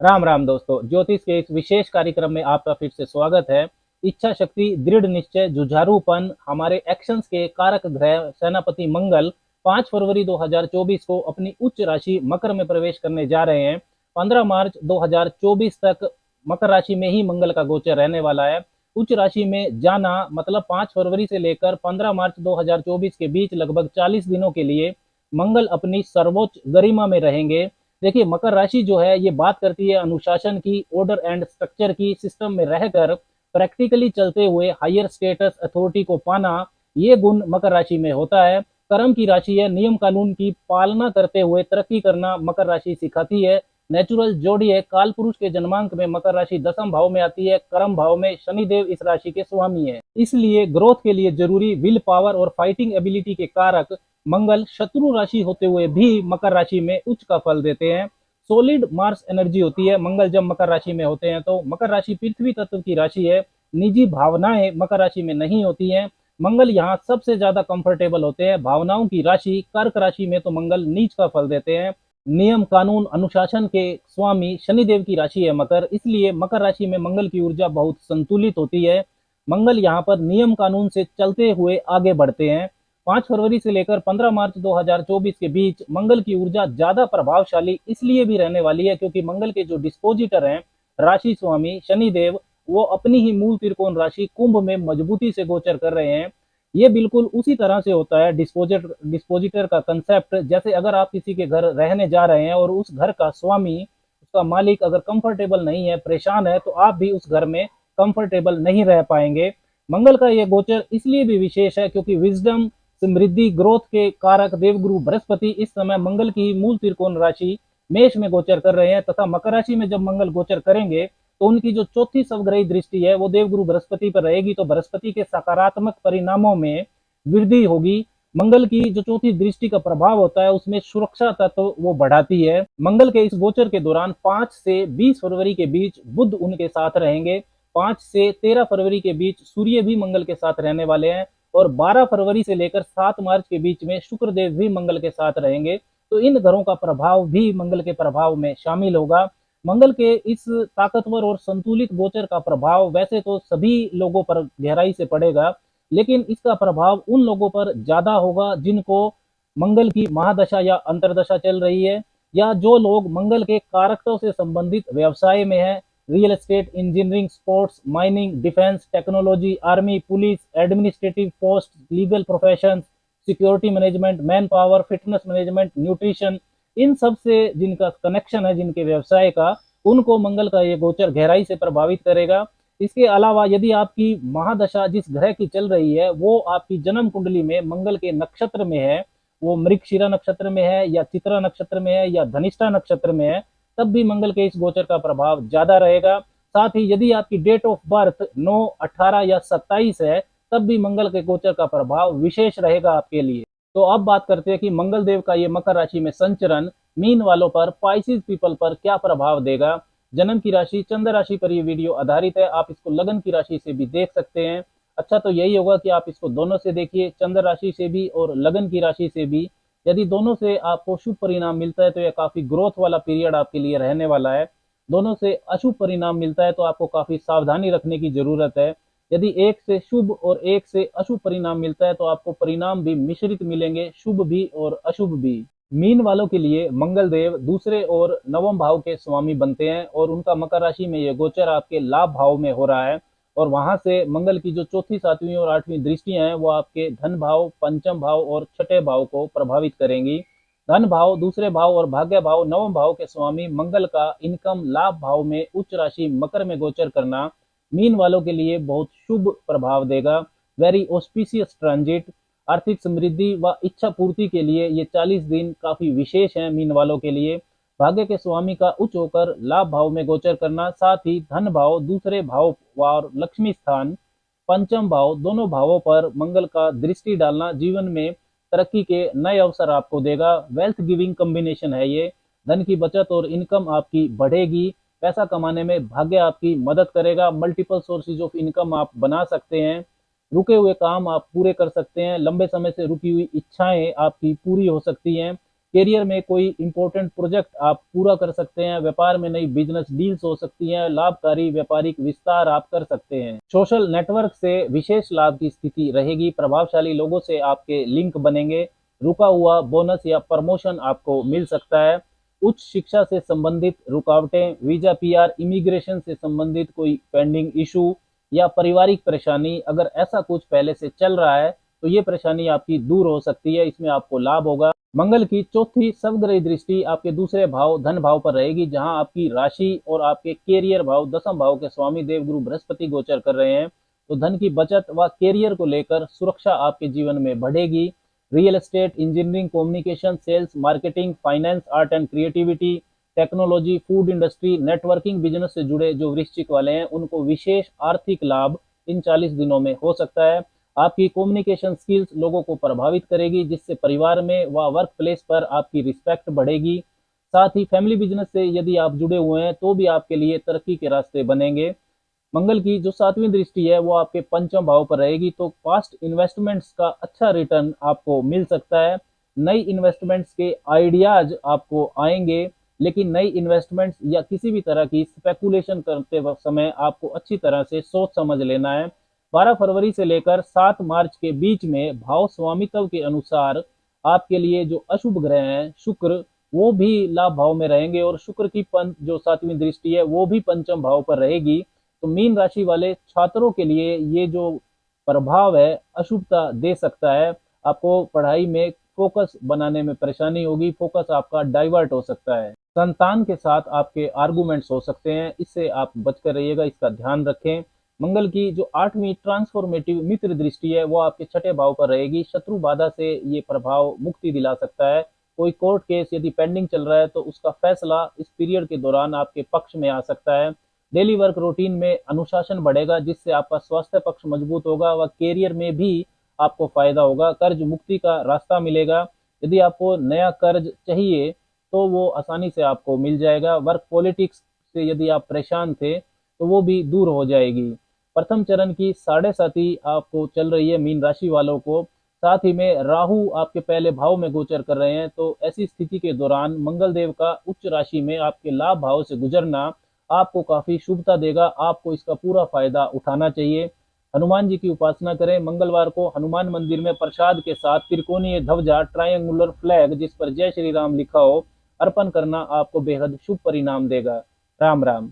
राम राम दोस्तों, ज्योतिष के इस विशेष कार्यक्रम में आपका फिर से स्वागत है। इच्छा शक्ति, दृढ़ निश्चय, जुझारूपन हमारे एक्शंस के कारक ग्रह सेनापति मंगल 5 फरवरी 2024 को अपनी उच्च राशि मकर में प्रवेश करने जा रहे हैं। 15 मार्च 2024 तक मकर राशि में ही मंगल का गोचर रहने वाला है। उच्च राशि में जाना मतलब 5 फरवरी से लेकर 15 मार्च 2024 के बीच लगभग 40 दिनों के लिए मंगल अपनी सर्वोच्च गरिमा में रहेंगे। देखिए, मकर राशि जो है ये बात करती है अनुशासन की, ऑर्डर एंड स्ट्रक्चर की, सिस्टम में रहकर प्रैक्टिकली चलते हुए हायर स्टेटस अथॉरिटी को पाना, ये गुण मकर राशि में होता है। कर्म की राशि है, नियम कानून की पालना करते हुए तरक्की करना मकर राशि सिखाती है। नेचुरल जोड़ी है, काल पुरुष के जन्मांक में मकर राशि 10वें भाव में आती है। कर्म भाव में शनिदेव इस राशि के स्वामी है, इसलिए ग्रोथ के लिए जरूरी विल पावर और फाइटिंग एबिलिटी के कारक मंगल शत्रु राशि होते हुए भी मकर राशि में उच्च का फल देते हैं। सॉलिड मार्स एनर्जी होती है मंगल जब मकर राशि में होते हैं तो। मकर राशि पृथ्वी तत्व की राशि है, निजी भावनाएं मकर राशि में नहीं होती हैं। मंगल यहाँ सबसे ज्यादा कंफर्टेबल होते हैं। भावनाओं की राशि कर्क राशि में तो मंगल नीच का फल देते हैं। नियम कानून अनुशासन के स्वामी शनिदेव की राशि है मकर, इसलिए मकर राशि में मंगल की ऊर्जा बहुत संतुलित होती है। मंगल यहाँ पर नियम कानून से चलते हुए आगे बढ़ते हैं। 5 फरवरी से लेकर 15 मार्च 2024 के बीच मंगल की ऊर्जा ज्यादा प्रभावशाली इसलिए भी रहने वाली है क्योंकि मंगल के जो डिस्पोजिटर हैं राशि स्वामी शनिदेव, वो अपनी ही मूल त्रिकोण राशि कुंभ में मजबूती से गोचर कर रहे हैं। ये बिल्कुल उसी तरह से होता है डिस्पोजिटर का कंसेप्ट। जैसे अगर आप किसी के घर रहने जा रहे हैं और उस घर का स्वामी, उसका मालिक अगर कंफर्टेबल नहीं है, परेशान है, तो आप भी उस घर में कंफर्टेबल नहीं रह पाएंगे। मंगल का ये गोचर इसलिए भी विशेष है क्योंकि विजडम, समृद्धि, ग्रोथ के कारक देवगुरु बृहस्पति इस समय मंगल की मूल त्रिकोण राशि मेष में गोचर कर रहे हैं तथा मकर राशि में जब मंगल गोचर करेंगे तो उनकी जो चौथी सवग्रही दृष्टि है वो देवगुरु बृहस्पति पर रहेगी, तो बृहस्पति के सकारात्मक परिणामों में वृद्धि होगी। मंगल की जो चौथी दृष्टि का प्रभाव होता है उसमें सुरक्षा तत्व वो बढ़ाती है। मंगल के इस गोचर के दौरान 5 से 20 फरवरी के बीच बुध उनके साथ रहेंगे। 5 से 13 फरवरी के बीच सूर्य भी मंगल के साथ रहने वाले हैं और 12 फरवरी से लेकर 7 मार्च के बीच में शुक्रदेव भी मंगल के साथ रहेंगे। तो इन ग्रहों का प्रभाव भी मंगल के प्रभाव में शामिल होगा। मंगल के इस ताकतवर और संतुलित गोचर का प्रभाव वैसे तो सभी लोगों पर गहराई से पड़ेगा, लेकिन इसका प्रभाव उन लोगों पर ज्यादा होगा जिनको मंगल की महादशा या अंतरदशा चल रही है, या जो लोग मंगल के कारकों से संबंधित व्यवसाय में है, real estate, engineering, sports, mining, defence, technology, army, police, administrative post, legal profession, security management, man power, fitness management, nutrition, इन सब से जिनका कनेक्शन है, जिनके व्यवसाय का, उनको मंगल का ये गोचर गहराई से प्रभावित करेगा। इसके अलावा यदि आपकी महादशा जिस ग्रह की चल रही है वो आपकी जन्म कुंडली में मंगल के नक्षत्र में है, वो मृगशिरा नक्षत्र में है या चित्रा नक्षत्र में है या धनिष्ठा नक्षत्र में है, तब भी मंगल के इस गोचर का प्रभाव ज्यादा रहेगा। साथ ही यदि आपकी डेट ऑफ बर्थ 9, 18 या 27 है, तब भी मंगल के गोचर का प्रभाव विशेष रहेगा आपके लिए। तो अब बात करते हैं कि मंगल देव का ये मकर राशि में संचरण मीन वालों पर, पाइसिस पीपल पर क्या प्रभाव देगा। जन्म की राशि चंद्र राशि पर ये वीडियो आधारित है, आप इसको लगन की राशि से भी देख सकते हैं। अच्छा, तो यही होगा कि आप इसको दोनों से देखिए, चंद्र राशि से भी और लगन की राशि से भी। यदि दोनों से आपको शुभ परिणाम मिलता है तो यह काफी ग्रोथ वाला पीरियड आपके लिए रहने वाला है। दोनों से अशुभ परिणाम मिलता है तो आपको काफी सावधानी रखने की जरूरत है। यदि एक से शुभ और एक से अशुभ परिणाम मिलता है तो आपको परिणाम भी मिश्रित मिलेंगे, शुभ भी और अशुभ भी। मीन वालों के लिए मंगल देव दूसरे और नवम भाव के स्वामी बनते हैं और उनका मकर राशि में यह गोचर आपके लाभ भाव में हो रहा है और वहां से मंगल की जो चौथी, 7वीं और 8वीं दृष्टियां हैं वो आपके धन भाव, पंचम भाव और छठे भाव को प्रभावित करेंगी। धन भाव, दूसरे भाव और भाग्य भाव, नवम भाव के स्वामी मंगल का इनकम लाभ भाव में उच्च राशि मकर में गोचर करना मीन वालों के लिए बहुत शुभ प्रभाव देगा। Very auspicious transit. आर्थिक समृद्धि व इच्छा पूर्ति के लिए ये 40 दिन काफी विशेष हैं मीन वालों के लिए। भाग्य के स्वामी का उच्च होकर लाभ भाव में गोचर करना, साथ ही धन भाव, दूसरे भाव और लक्ष्मी स्थान, पंचम भाव, दोनों भावों पर मंगल का दृष्टि डालना जीवन में तरक्की के नए अवसर आपको देगा। वेल्थ गिविंग कॉम्बिनेशन है ये। धन की बचत और इनकम आपकी बढ़ेगी। पैसा कमाने में भाग्य आपकी मदद करेगा। मल्टीपल सोर्सेज ऑफ इनकम आप बना सकते हैं। रुके हुए काम आप पूरे कर सकते हैं। लंबे समय से रुकी हुई इच्छाएं आपकी पूरी हो सकती हैं। करियर में कोई इंपॉर्टेंट प्रोजेक्ट आप पूरा कर सकते हैं, व्यापार में नई बिजनेस डील्स हो सकती हैं, लाभकारी व्यापारिक विस्तार आप कर सकते हैं। सोशल नेटवर्क से विशेष लाभ की स्थिति रहेगी, प्रभावशाली लोगों से आपके लिंक बनेंगे, रुका हुआ बोनस या प्रमोशन आपको मिल सकता है। उच्च शिक्षा से संबंधित रुकावटें, वीजा, पीआर, इमिग्रेशन से संबंधित कोई पेंडिंग इशू या पारिवारिक परेशानी, अगर ऐसा कुछ पहले से चल रहा है तो ये परेशानी आपकी दूर हो सकती है, इसमें आपको लाभ होगा। मंगल की चौथी समग्र दृष्टि आपके दूसरे भाव धन भाव पर रहेगी, जहां आपकी राशि और आपके कैरियर भाव दसम भाव के स्वामी देवगुरु बृहस्पति गोचर कर रहे हैं। तो धन की बचत व कैरियर को लेकर सुरक्षा आपके जीवन में बढ़ेगी। Real estate, engineering, communication, sales, marketing, finance, art and creativity, technology, food industry, networking business से जुड़े जो वृश्चिक वाले हैं उनको विशेष आर्थिक लाभ इन 40 दिनों में हो सकता है। आपकी कम्युनिकेशन स्किल्स लोगों को प्रभावित करेगी, जिससे परिवार में व वर्क प्लेस पर आपकी रिस्पेक्ट बढ़ेगी। साथ ही फैमिली बिजनेस से यदि आप जुड़े हुए हैं तो भी आपके लिए तरक्की के रास्ते बनेंगे। मंगल की जो सातवीं दृष्टि है वो आपके पंचम भाव पर रहेगी, तो पास्ट इन्वेस्टमेंट्स का अच्छा रिटर्न आपको मिल सकता है। नई इन्वेस्टमेंट्स के आइडियाज आपको आएंगे, लेकिन नई इन्वेस्टमेंट्स या किसी भी तरह की स्पेकुलेशन करते वक्त समय आपको अच्छी तरह से सोच समझ लेना है। 12 फरवरी से लेकर 7 मार्च के बीच में भाव स्वामित्व के अनुसार आपके लिए जो अशुभ ग्रह हैं शुक्र, वो भी लाभ भाव में रहेंगे और शुक्र की जो सातवीं दृष्टि है वो भी पंचम भाव पर रहेगी। तो मीन राशि वाले छात्रों के लिए ये जो प्रभाव है अशुभता दे सकता है, आपको पढ़ाई में फोकस बनाने में परेशानी होगी, फोकस आपका डाइवर्ट हो सकता है। संतान के साथ आपके आर्गुमेंट्स हो सकते हैं, इससे आप बचकर रहिएगा, इसका ध्यान रखें। मंगल की जो 8वीं ट्रांसफॉर्मेटिव मित्र दृष्टि है वो आपके छठे भाव पर रहेगी। शत्रु बाधा से ये प्रभाव मुक्ति दिला सकता है। कोई कोर्ट केस यदि पेंडिंग चल रहा है तो उसका फैसला इस पीरियड के दौरान आपके पक्ष में आ सकता है। डेली वर्क रूटीन में अनुशासन बढ़ेगा, जिससे आपका स्वास्थ्य पक्ष मजबूत होगा व कैरियर में भी आपको फायदा होगा। कर्ज मुक्ति का रास्ता मिलेगा। यदि आपको नया कर्ज चाहिए तो वो आसानी से आपको मिल जाएगा। वर्क पॉलिटिक्स से यदि आप परेशान थे तो वो भी दूर हो जाएगी। प्रथम चरण की 7.5 आपको चल रही है मीन राशि वालों को। साथ ही में राहु आपके पहले भाव में गोचर कर रहे हैं, तो ऐसी स्थिति के दौरान मंगल देव का उच्च राशि में आपके लाभ भाव से गुजरना आपको काफी शुभता देगा। आपको इसका पूरा फायदा उठाना चाहिए। हनुमान जी की उपासना करें। मंगलवार को हनुमान मंदिर में प्रसाद के साथ त्रिकोणीय ध्वजा, ट्रायंगुलर फ्लैग जिस पर जय श्री राम लिखा हो, अर्पण करना आपको बेहद शुभ परिणाम देगा। राम राम।